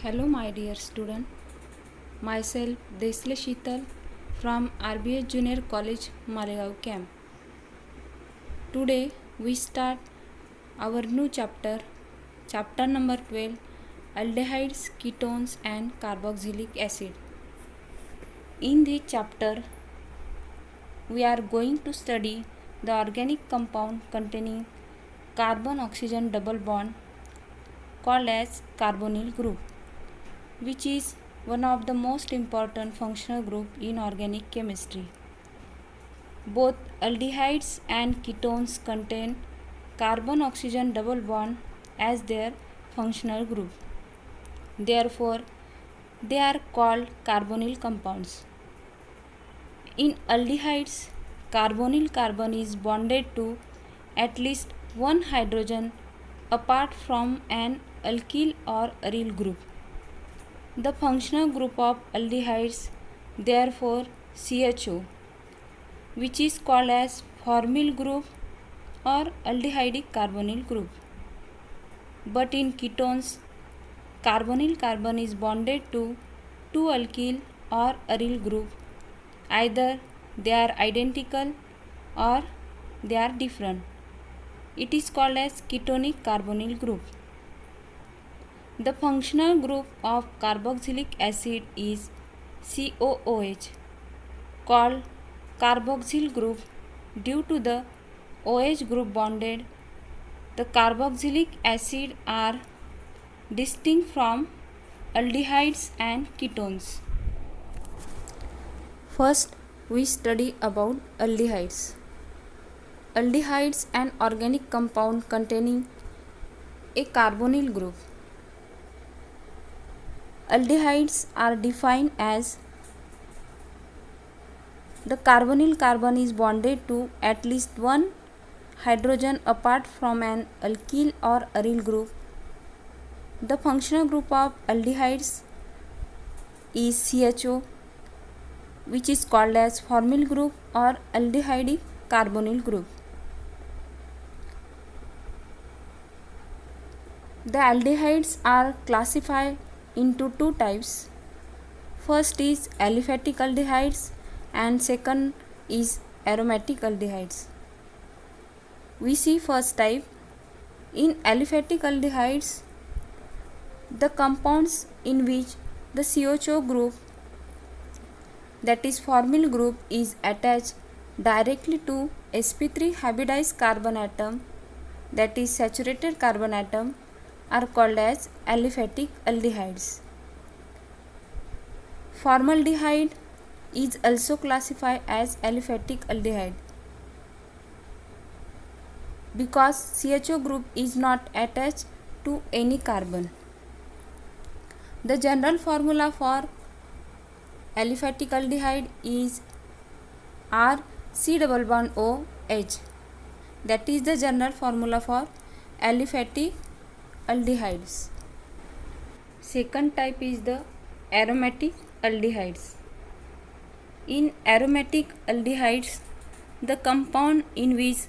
Hello, my dear student. Myself Desle Sheetal from RBS Junior College, Malegaon Camp. Today we start our new chapter number 12, aldehydes, ketones, and carboxylic acid. In this chapter, we are going to study the organic compound containing carbon oxygen double bond called as carbonyl group, which is one of the most important functional group in organic chemistry. Both aldehydes and ketones contain carbon oxygen double bond as their functional group. Therefore, they are called carbonyl compounds. In aldehydes, carbonyl carbon is bonded to at least one hydrogen apart from an alkyl or aryl group. The functional group of aldehydes, therefore CHO, which is called as formyl group or aldehydic carbonyl group. But in ketones, carbonyl carbon is bonded to two alkyl or aryl group. Either they are identical or they are different. It is called as ketonic carbonyl group. The functional group of carboxylic acid is COOH, called carboxyl group due to the OH group bonded. The carboxylic acid are distinct from aldehydes and ketones. First, we study about aldehydes. Aldehydes, an organic compound containing a carbonyl group. Aldehydes are defined as the carbonyl carbon is bonded to at least one hydrogen apart from an alkyl or aryl group. The functional group of aldehydes is CHO, which is called as formyl group or aldehydic carbonyl group. The aldehydes are classified into two types. First is aliphatic aldehydes and second is aromatic aldehydes. We see first type. In aliphatic aldehydes, the compounds in which the CHO group, that is formyl group, is attached directly to sp3 hybridized carbon atom, that is saturated carbon atom, are called as aliphatic aldehydes. Formaldehyde is also classified as aliphatic aldehyde because CHO group is not attached to any carbon. The general formula for aliphatic aldehyde is RC-OH. That is the general formula for aliphatic aldehydes. Second type is the aromatic aldehydes. In aromatic aldehydes, the compound in which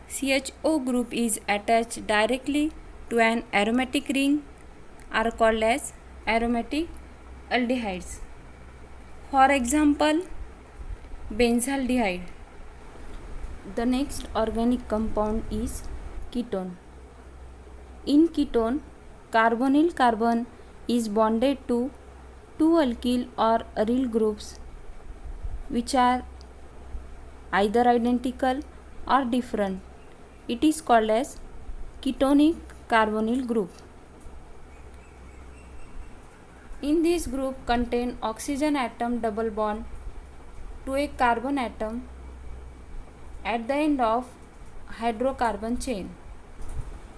CHO group is attached directly to an aromatic ring are called as aromatic aldehydes. For example, benzaldehyde. The next organic compound is ketone. In ketone, carbonyl carbon is bonded to two alkyl or aryl groups which are either identical or different. It is called as ketonic carbonyl group. In this group contain oxygen atom double bond to a carbon atom at the end of hydrocarbon chain.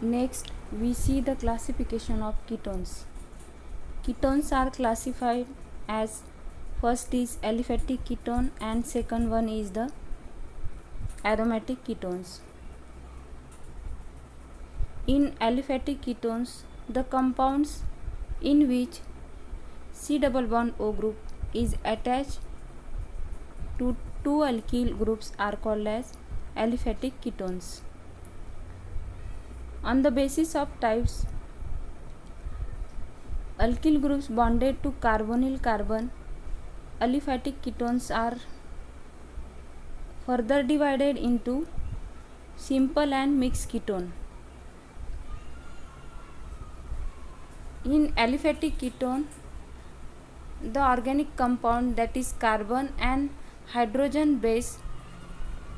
Next, we see the classification of ketones. Ketones are classified as first is aliphatic ketone and second one is the aromatic ketones. In aliphatic ketones, the compounds in which C double bond O group is attached to two alkyl groups are called as aliphatic ketones. On the basis of types, alkyl groups bonded to carbonyl carbon aliphatic ketones are further divided into simple and mixed ketone. In aliphatic ketone, the organic compound that is carbon and hydrogen base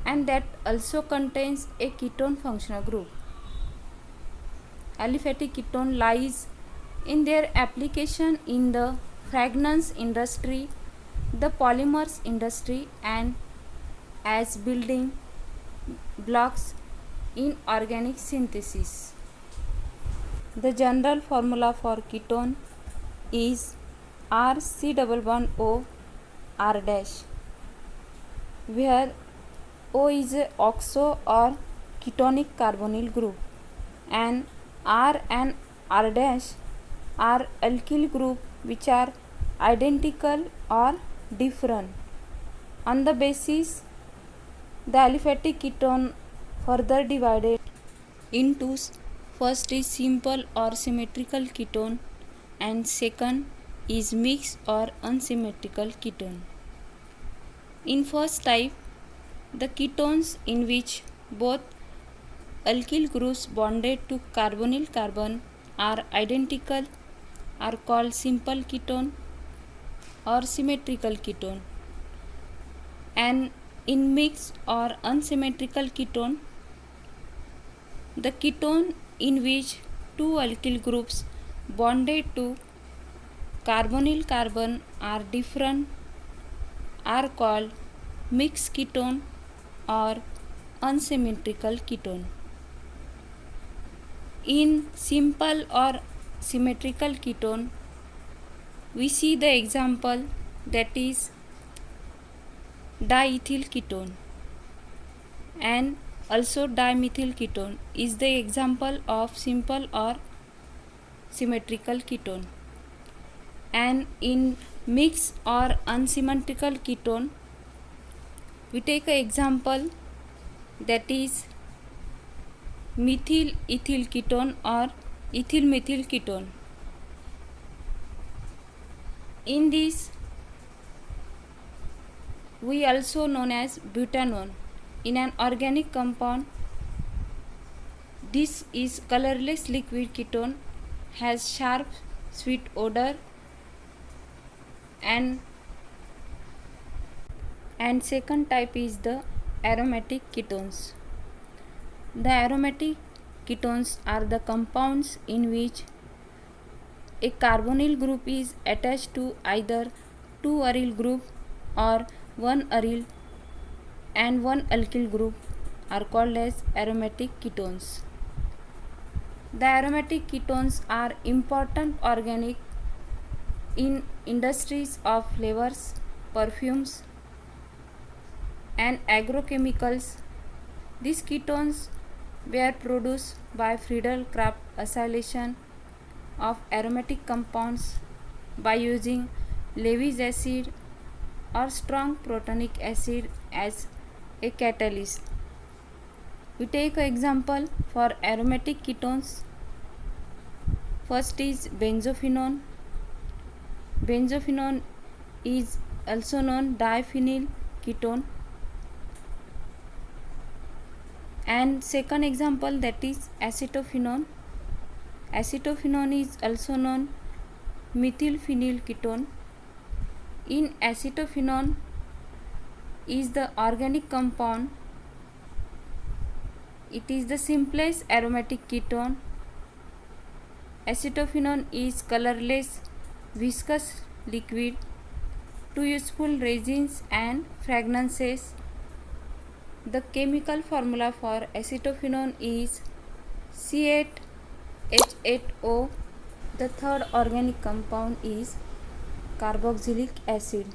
and that also contains a ketone functional group. Aliphatic ketone lies in their application in the fragrance industry, the polymers industry, and as building blocks in organic synthesis. The general formula for ketone is RC-O R dash, where O is a oxo or ketonic carbonyl group and R and R dash are alkyl group which are identical or different. On the basis, the aliphatic ketone further divided into first is simple or symmetrical ketone and second is mixed or unsymmetrical ketone. In first type, the ketones in which both alkyl groups bonded to carbonyl carbon are identical are called simple ketone or symmetrical ketone, and in mixed or unsymmetrical ketone, the ketone in which two alkyl groups bonded to carbonyl carbon are different are called mixed ketone or unsymmetrical ketone. In simple or symmetrical ketone, we see the example that is diethyl ketone, and also dimethyl ketone is the example of simple or symmetrical ketone. And in mixed or unsymmetrical ketone, we take an example that is methyl ethyl ketone or ethyl methyl ketone. In this, we also known as butanone. In an organic compound, this is colorless liquid ketone, has sharp sweet odor, and second type is the aromatic ketones. The aromatic ketones are the compounds in which a carbonyl group is attached to either two aryl group or one aryl and one alkyl group are called as aromatic ketones. The aromatic ketones are important organic in industries of flavors, perfumes, and agrochemicals. These ketones were produced by Friedel-Crafts acylation of aromatic compounds by using Lewis acid or strong protonic acid as a catalyst. We take an example for aromatic ketones. First is benzophenone. Benzophenone is also known diphenyl ketone. And second example, that is acetophenone. Acetophenone is also known methylphenyl ketone. In acetophenone is the organic compound. It is the simplest aromatic ketone. Acetophenone is colorless, viscous liquid. Two useful resins and fragrances. The chemical formula for acetophenone is C8H8O. The third organic compound is carboxylic acid.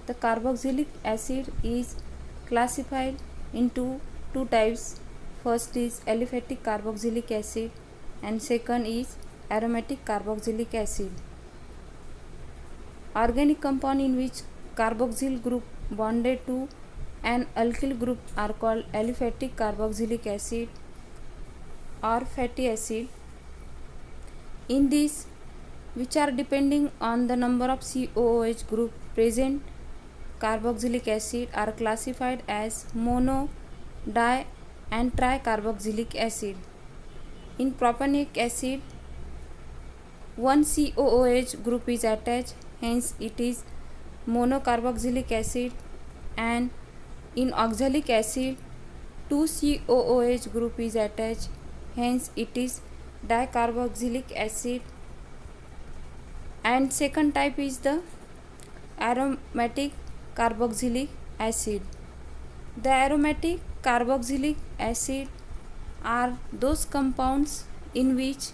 The carboxylic acid is classified into two types. First is aliphatic carboxylic acid and second is aromatic carboxylic acid. Organic compound in which carboxyl group bonded to an alkyl group are called aliphatic carboxylic acid or fatty acid. In this, which are depending on the number of COOH group present. Carboxylic acid are classified as mono, di and tricarboxylic acid. In propanonic acid, one COOH group is attached, hence it is monocarboxylic acid, and in oxalic acid, two COOH group is attached, hence it is dicarboxylic acid. And second type is the aromatic carboxylic acid. The aromatic carboxylic acid are those compounds in which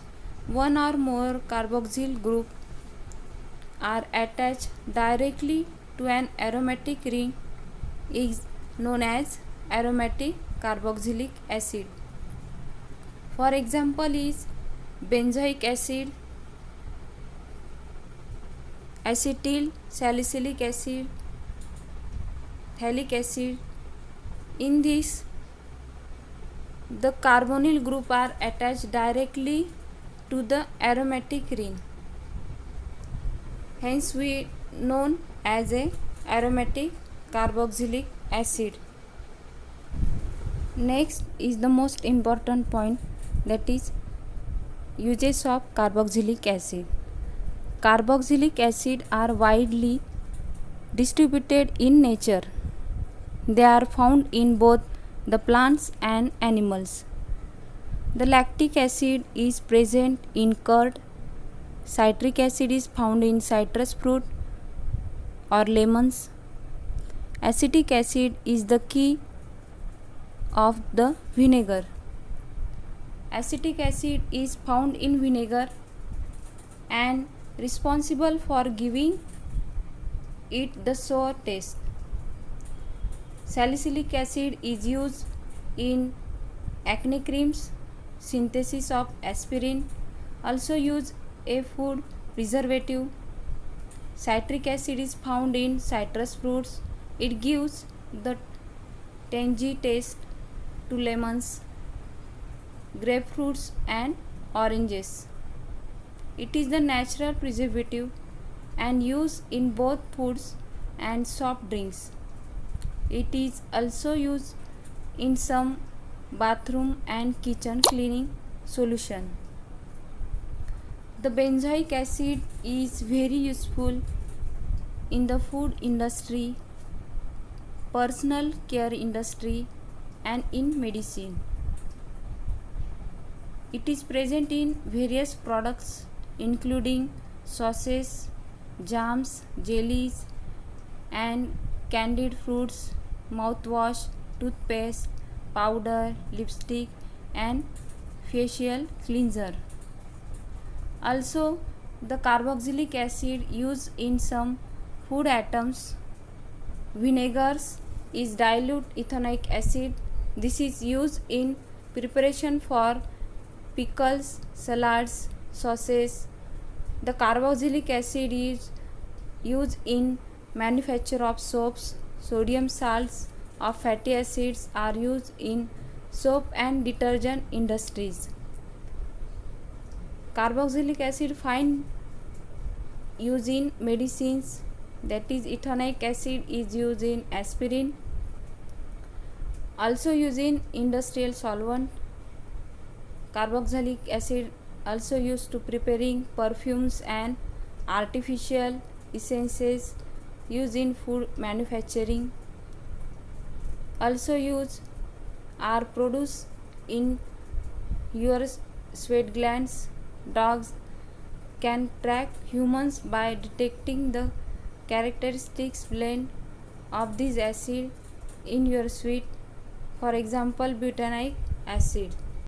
one or more carboxyl group are attached directly to an aromatic ring is known as aromatic carboxylic acid. For example is benzoic acid, acetyl salicylic acid, phthalic acid. In this, the carbonyl group are attached directly to the aromatic ring. Hence we known as a aromatic carboxylic acid. Next is the most important point, that is uses of carboxylic acid. Carboxylic acid are widely distributed in nature. They are found in both the plants and animals. The lactic acid is present in curd. Citric acid is found in citrus fruit or lemons. Acetic acid is the key of the vinegar. Acetic acid is found in vinegar and responsible for giving it the sour taste. Salicylic acid is used in acne creams, synthesis of aspirin, also used a food preservative. Citric acid is found in citrus fruits. It gives the tangy taste to lemons, grapefruits and oranges. It is the natural preservative and used in both foods and soft drinks. It is also used in some bathroom and kitchen cleaning solution. The benzoic acid is very useful in the food industry, personal care industry and in medicine. It is present in various products including sauces, jams, jellies and candied fruits, mouthwash, toothpaste, powder, lipstick and facial cleanser. Also, the carboxylic acid used in some food items. Vinegars is dilute ethanoic acid. This is used in preparation for pickles, salads, sauces. The carboxylic acid is used in manufacture of soaps. Sodium salts of fatty acids are used in soap and detergent industries. Carboxylic acid find use in medicines, that is ethanoic acid is used in aspirin, also used in industrial solvent. Carboxylic acid also used to preparing perfumes and artificial essences, used in food manufacturing. Also used are produced in your sweat glands. Dogs can track humans by detecting the characteristics blend of this acid in your sweat, for example butanoic acid.